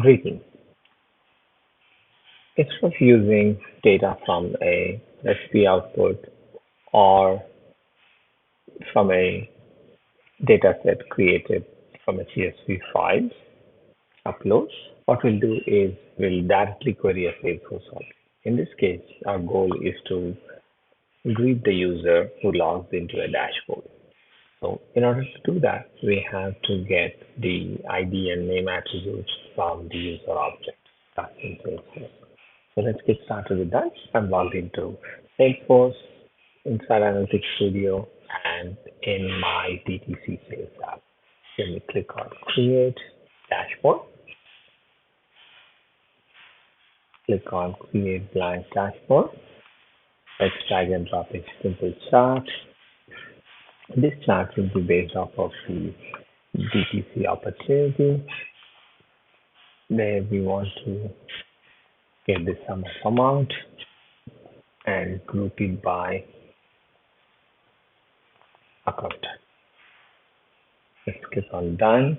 Greetings. Instead of using data from a recipe output or from a data set created from a CSV files upload, what we'll do is we'll directly query a Salesforce object. In this case, our goal is to greet the user who logs into a dashboard. So in order to do that, we have to get the ID and name attributes from the user object. That's in Salesforce. So let's get started with that. I'm logged into Salesforce inside Analytics Studio and in my DTC Sales app. Let me click on Create Dashboard. Click on Create Blank Dashboard. Let's drag and drop a simple chart. This chart will be based off of the DTC opportunity. There we want to get the sum of amount and group it by account. Let's click on Done.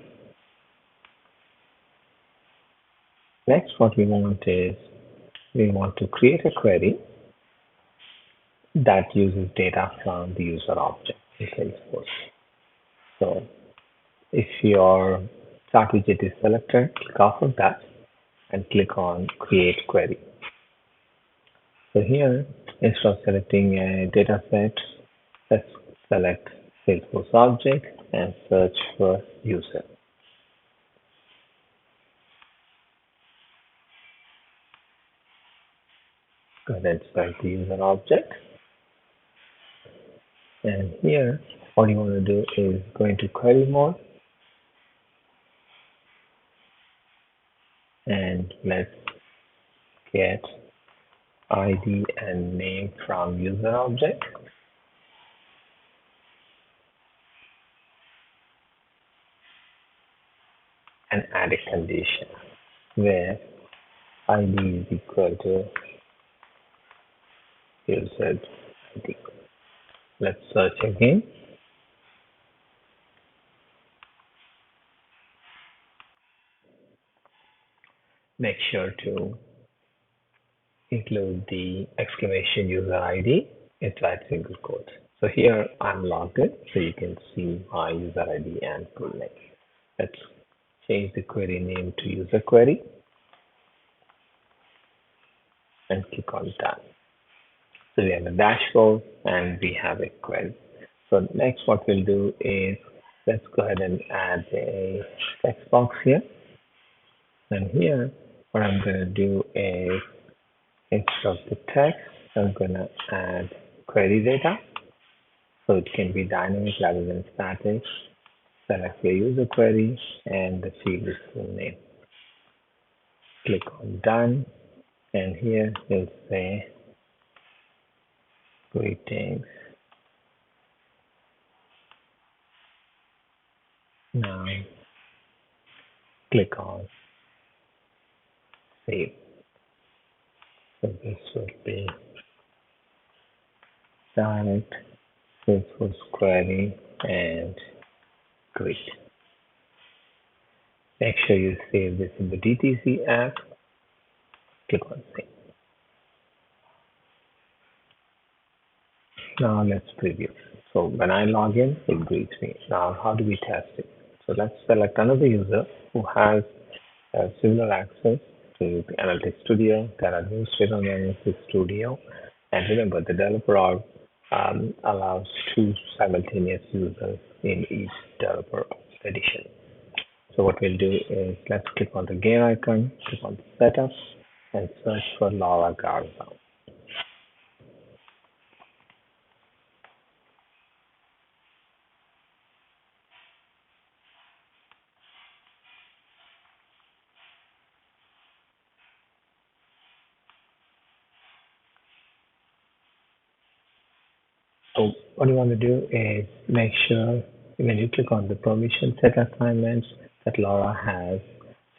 Next, what we want is we want to create a query that uses data from the user object in Salesforce. So if your chart widget is selected, click off of that and click on Create Query. So here, instead of selecting a data set, let's select Salesforce object and search for user. Go ahead and select the user object. And here, what you want to do is go into query mode. And let's get ID and name from user object. And add a condition where ID is equal to user ID. Let's search again. Make sure to include the exclamation user ID inside single quotes. So here I'm logged in, so you can see my user ID and full name. Let's change the query name to user query and click on Done. So we have a dashboard and we have a query. So next what we'll do is let's go ahead and add a text box here. And here what I'm going to do is instead of the text, I'm going to add query data. So it can be dynamic rather than static. Select your user query and the field is full name. Click on Done. And here we'll say greetings. Now click on Save. So this would be direct Salesforce query and greet. Make sure you save this in the DTC app. Click on Save. Now let's preview. So when I log in, it greets me. Now how do we test it? So let's select another user who has similar access to the Analytics Studio. There are administrator on the Analytics Studio. And remember, the developer allows two simultaneous users in each developer edition. So what we'll do is let's click on the gear icon, click on Setup, and search for Laura Garza. So what you want to do is make sure when you click on the permission set assignments that Laura has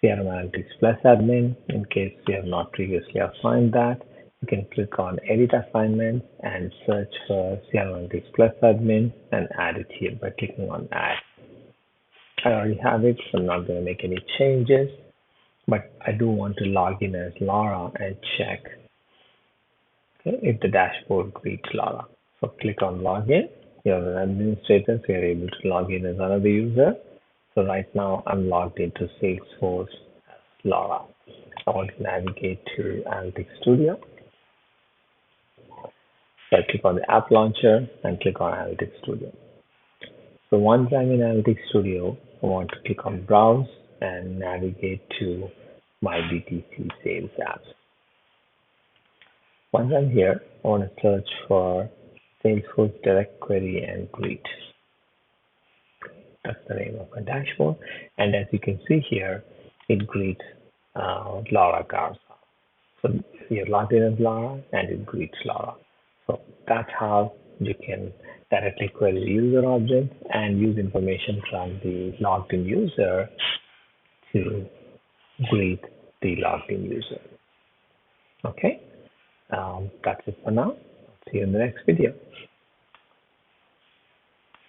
CRM Analytics Plus admin. In case you have not previously assigned that, you can click on edit assignment and search for CRM Analytics Plus admin and add it here by clicking on add. I already have it, so I'm not going to make any changes. but I do want to log in as Laura and check, okay, if the dashboard greets Laura. So click on login. You're an administrator, so you're able to log in as another user. So right now I'm logged into Salesforce as Laura. I want to navigate to Analytics Studio. So I click on the app launcher and click on Analytics Studio. So once I'm in Analytics Studio, I want to click on Browse and navigate to my BTC Sales apps. Once I'm here, I want to search for Salesforce Direct Query and Greet. That's the name of my dashboard. And as you can see here, it greets Laura Garza. So you're logged in as Laura and it greets Laura. So that's how you can directly query the user object and use information from the logged in user to greet the logged in user. Okay, that's it for now. See you in the next video.